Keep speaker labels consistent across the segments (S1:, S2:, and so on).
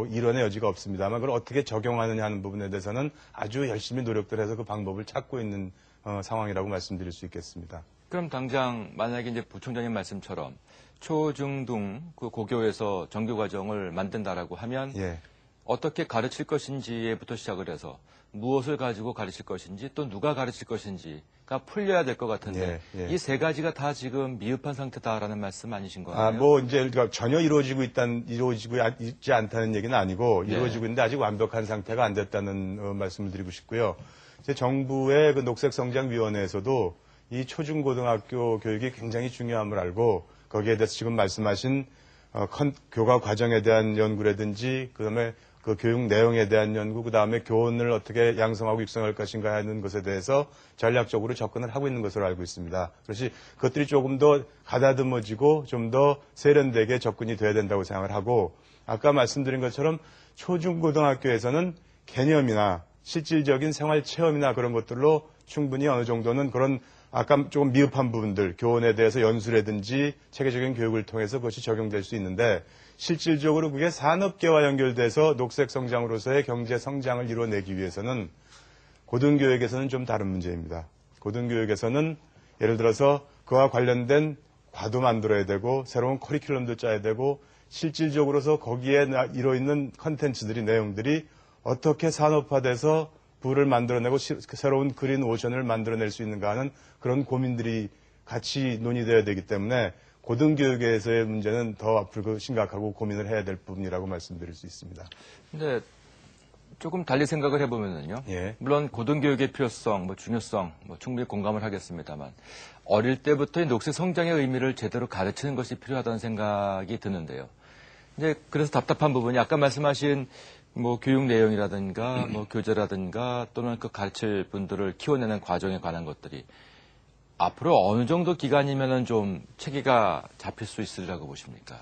S1: 뭐 이론의 여지가 없습니다만 그걸 어떻게 적용하느냐 하는 부분에 대해서는 아주 열심히 노력들 해서 그 방법을 찾고 있는 상황이라고 말씀드릴 수 있겠습니다.
S2: 그럼 당장 만약에 이제 부총장님 말씀처럼 초중등 그 고교에서 정규 과정을 만든다라고 하면
S1: 예.
S2: 어떻게 가르칠 것인지에부터 시작을 해서 무엇을 가지고 가르칠 것인지 또 누가 가르칠 것인지가 풀려야 될 것 같은데
S1: 예.
S2: 이 세 가지가 다 지금 미흡한 상태다라는 말씀 아니신 거예요?
S1: 뭐 이제 전혀 이루어지고 있지 않다는 얘기는 아니고 이루어지고 있는데 아직 완벽한 상태가 안 됐다는 말씀을 드리고 싶고요. 이제 정부의 그 녹색성장위원회에서도 이 초중고등학교 교육이 굉장히 중요함을 알고 거기에 대해서 지금 말씀하신 교과 과정에 대한 연구라든지 그다음에 그 교육 내용에 대한 연구, 그다음에 교원을 어떻게 양성하고 육성할 것인가 하는 것에 대해서 전략적으로 접근을 하고 있는 것으로 알고 있습니다. 그것이 그것들이 조금 더 가다듬어지고 좀 더 세련되게 접근이 돼야 된다고 생각을 하고 아까 말씀드린 것처럼 초중고등학교에서는 개념이나 실질적인 생활 체험이나 그런 것들로 충분히 어느 정도는 그런 아까 조금 미흡한 부분들, 교원에 대해서 연수라든지 체계적인 교육을 통해서 그것이 적용될 수 있는데 실질적으로 그게 산업계와 연결돼서 녹색 성장으로서의 경제 성장을 이뤄내기 위해서는 고등교육에서는 좀 다른 문제입니다. 고등교육에서는 예를 들어서 그와 관련된 과도 만들어야 되고 새로운 커리큘럼도 짜야 되고 실질적으로서 거기에 이뤄있는 컨텐츠들이 내용들이 어떻게 산업화돼서 부를 만들어내고 새로운 그린 오션을 만들어낼 수 있는가 하는 그런 고민들이 같이 논의돼야 되기 때문에 고등교육에서의 문제는 더 앞으로 심각하고 고민을 해야 될 부분이라고 말씀드릴 수 있습니다.
S2: 근데 조금 달리 생각을 해보면은요.
S1: 예.
S2: 물론 고등교육의 필요성, 중요성, 충분히 공감을 하겠습니다만 어릴 때부터 이 녹색 성장의 의미를 제대로 가르치는 것이 필요하다는 생각이 드는데요. 이제 그래서 답답한 부분이 아까 말씀하신 교육 내용이라든가 교재라든가 또는 그 가르칠 분들을 키워내는 과정에 관한 것들이 앞으로 어느 정도 기간이면은 좀 체계가 잡힐 수 있으리라고 보십니까?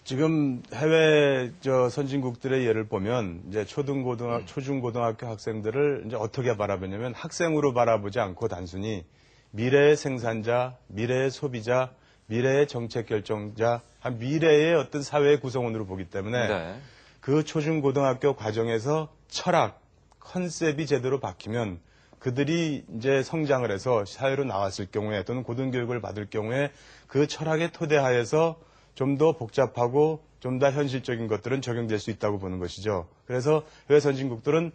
S1: 지금 해외 선진국들의 예를 보면 이제 초중고등학교 학생들을 이제 어떻게 바라보냐면 학생으로 바라보지 않고 단순히 미래의 생산자, 미래의 소비자, 미래의 정책 결정자, 미래의 어떤 사회의 구성원으로 보기 때문에
S2: 네.
S1: 그 초중고등학교 과정에서 철학, 컨셉이 제대로 박히면 그들이 이제 성장을 해서 사회로 나왔을 경우에 또는 고등교육을 받을 경우에 그 철학의 토대하에서 좀 더 복잡하고 좀 더 현실적인 것들은 적용될 수 있다고 보는 것이죠. 그래서 해외 선진국들은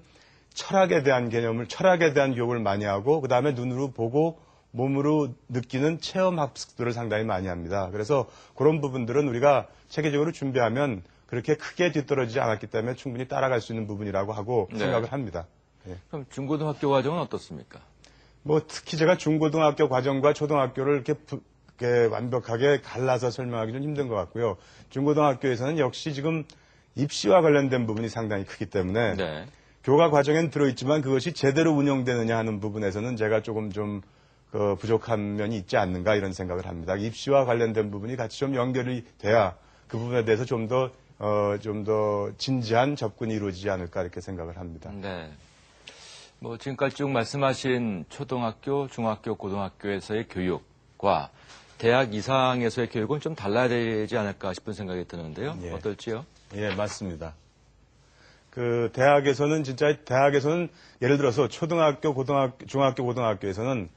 S1: 철학에 대한 개념을, 철학에 대한 교육을 많이 하고 그다음에 눈으로 보고 몸으로 느끼는 체험 학습들을 상당히 많이 합니다. 그래서 그런 부분들은 우리가 체계적으로 준비하면 그렇게 크게 뒤떨어지지 않았기 때문에 충분히 따라갈 수 있는 부분이라고 하고 생각을 합니다. 예.
S2: 그럼 중고등학교 과정은 어떻습니까?
S1: 특히 제가 중고등학교 과정과 초등학교를 이렇게 완벽하게 갈라서 설명하기 좀 힘든 것 같고요. 중고등학교에서는 역시 지금 입시와 관련된 부분이 상당히 크기 때문에
S2: 네.
S1: 교과 과정엔 들어있지만 그것이 제대로 운영되느냐 하는 부분에서는 제가 조금 좀 부족한 면이 있지 않는가 이런 생각을 합니다. 입시와 관련된 부분이 같이 좀 연결이 돼야 그 부분에 대해서 좀 더 진지한 접근이 이루어지지 않을까 이렇게 생각을 합니다.
S2: 네. 지금까지 쭉 말씀하신 초등학교, 중학교, 고등학교에서의 교육과 대학 이상에서의 교육은 좀 달라야 되지 않을까 싶은 생각이 드는데요.
S1: 예.
S2: 어떨지요?
S1: 예, 맞습니다. 대학에서는 예를 들어서 초등학교, 중학교, 고등학교에서는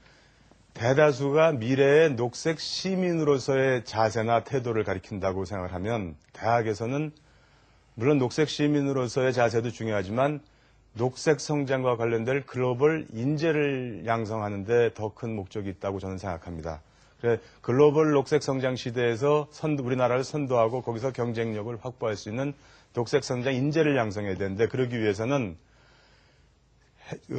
S1: 대다수가 미래의 녹색 시민으로서의 자세나 태도를 가리킨다고 생각을 하면 대학에서는 물론 녹색 시민으로서의 자세도 중요하지만 녹색 성장과 관련된 글로벌 인재를 양성하는 데 더 큰 목적이 있다고 저는 생각합니다. 글로벌 녹색 성장 시대에서 우리나라를 선도하고 거기서 경쟁력을 확보할 수 있는 녹색 성장 인재를 양성해야 되는데 그러기 위해서는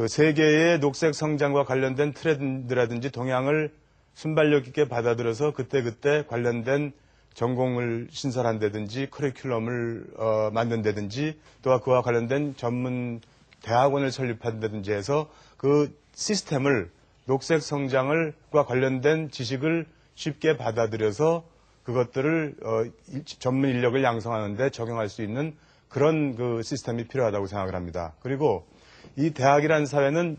S1: 세계의 녹색 성장과 관련된 트렌드라든지 동향을 순발력 있게 받아들여서 그때그때 관련된 전공을 신설한다든지 커리큘럼을 만든다든지 또 그와 관련된 전문 대학원을 설립한다든지 해서 그 시스템을 녹색 성장과 관련된 지식을 쉽게 받아들여서 그것들을 전문 인력을 양성하는 데 적용할 수 있는 그런 그 시스템이 필요하다고 생각을 합니다. 그리고 이 대학이라는 사회는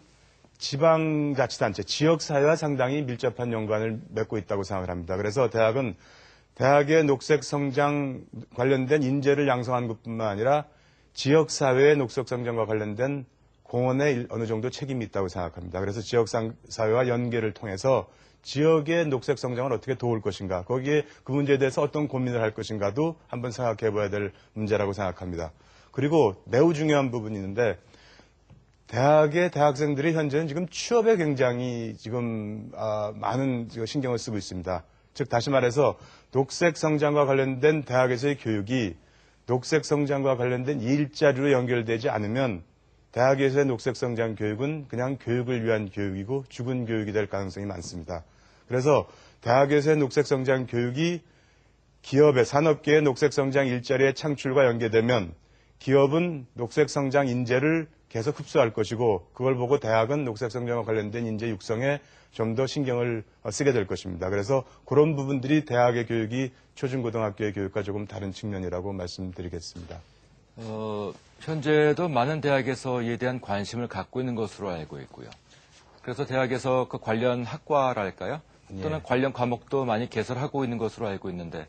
S1: 지방자치단체, 지역사회와 상당히 밀접한 연관을 맺고 있다고 생각을 합니다. 그래서 대학은 대학의 녹색 성장 관련된 인재를 양성하는 것뿐만 아니라 지역 사회의 녹색 성장과 관련된 공헌에 어느 정도 책임이 있다고 생각합니다. 그래서 지역 사회와 연계를 통해서 지역의 녹색 성장을 어떻게 도울 것인가, 거기에 그 문제에 대해서 어떤 고민을 할 것인가도 한번 생각해 봐야 될 문제라고 생각합니다. 그리고 매우 중요한 부분이 있는데, 대학의 대학생들이 현재는 지금 취업에 굉장히 지금 많은 신경을 쓰고 있습니다. 즉 다시 말해서 녹색 성장과 관련된 대학에서의 교육이 녹색 성장과 관련된 일자리로 연결되지 않으면 대학에서의 녹색 성장 교육은 그냥 교육을 위한 교육이고 죽은 교육이 될 가능성이 많습니다. 그래서 대학에서의 녹색 성장 교육이 기업의 산업계의 녹색 성장 일자리의 창출과 연계되면 기업은 녹색 성장 인재를 계속 흡수할 것이고, 그걸 보고 대학은 녹색 성장과 관련된 인재 육성에 좀 더 신경을 쓰게 될 것입니다. 그래서 그런 부분들이 대학의 교육이 초중고등학교의 교육과 조금 다른 측면이라고 말씀드리겠습니다.
S2: 현재도 많은 대학에서 이에 대한 관심을 갖고 있는 것으로 알고 있고요. 그래서 대학에서 그 관련 학과랄까요? 또는 관련 과목도 많이 개설하고 있는 것으로 알고 있는데,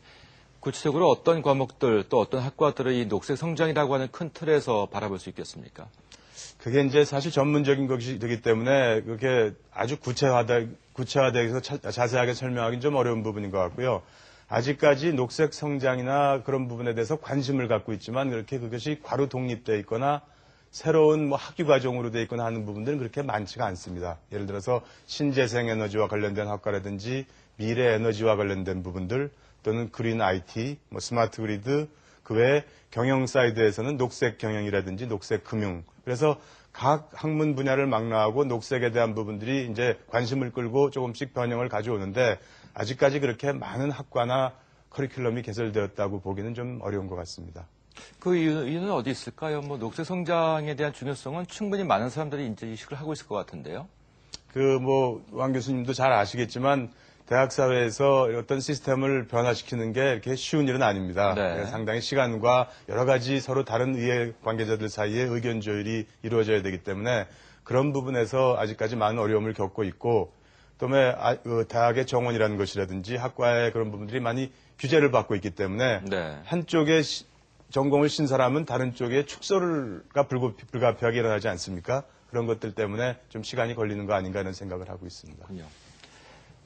S2: 구체적으로 어떤 과목들 또 어떤 학과들을 이 녹색 성장이라고 하는 큰 틀에서 바라볼 수 있겠습니까?
S1: 그게 이제 사실 전문적인 것이기 때문에 그게 아주 구체화되어서 자세하게 설명하기는 좀 어려운 부분인 것 같고요. 아직까지 녹색 성장이나 그런 부분에 대해서 관심을 갖고 있지만 그렇게 그것이 과로 독립되어 있거나 새로운 뭐 학위 과정으로 되어 있거나 하는 부분들은 그렇게 많지가 않습니다. 예를 들어서 신재생 에너지와 관련된 학과라든지 미래 에너지와 관련된 부분들, 또는 그린 IT, 뭐 스마트 그리드, 그 외에 경영 사이드에서는 녹색 경영이라든지 녹색 금융. 그래서 각 학문 분야를 망라하고 녹색에 대한 부분들이 이제 관심을 끌고 조금씩 변형을 가져오는데, 아직까지 그렇게 많은 학과나 커리큘럼이 개설되었다고 보기는 좀 어려운 것 같습니다.
S2: 그 이유는 어디 있을까요? 뭐 녹색 성장에 대한 중요성은 충분히 많은 사람들이 인지 의식을 하고 있을 것 같은데요.
S1: 왕 교수님도 잘 아시겠지만 대학 사회에서 어떤 시스템을 변화시키는 게 이렇게 쉬운 일은 아닙니다.
S2: 네.
S1: 상당히 시간과 여러 가지 서로 다른 이해 관계자들 사이에 의견 조율이 이루어져야 되기 때문에 그런 부분에서 아직까지 많은 어려움을 겪고 있고, 또 대학의 정원이라는 것이라든지 학과의 그런 부분들이 많이 규제를 받고 있기 때문에
S2: 네.
S1: 한쪽에 전공을 신 사람은 다른 쪽에 축소가 불가피하게 일어나지 않습니까? 그런 것들 때문에 좀 시간이 걸리는 거 아닌가 하는 생각을 하고 있습니다.
S2: 그렇군요.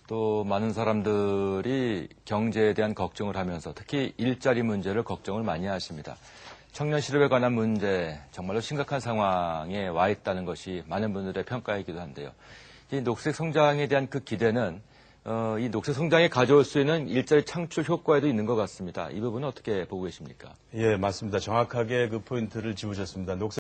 S2: 또 많은 사람들이 경제에 대한 걱정을 하면서 특히 일자리 문제를 걱정을 많이 하십니다. 청년 실업에 관한 문제, 정말로 심각한 상황에 와 있다는 것이 많은 분들의 평가이기도 한데요. 이 녹색 성장에 대한 그 기대는 이 녹색 성장이 가져올 수 있는 일자리 창출 효과에도 있는 것 같습니다. 이 부분은 어떻게 보고 계십니까?
S1: 예, 맞습니다. 정확하게 그 포인트를 짚으셨습니다. 녹색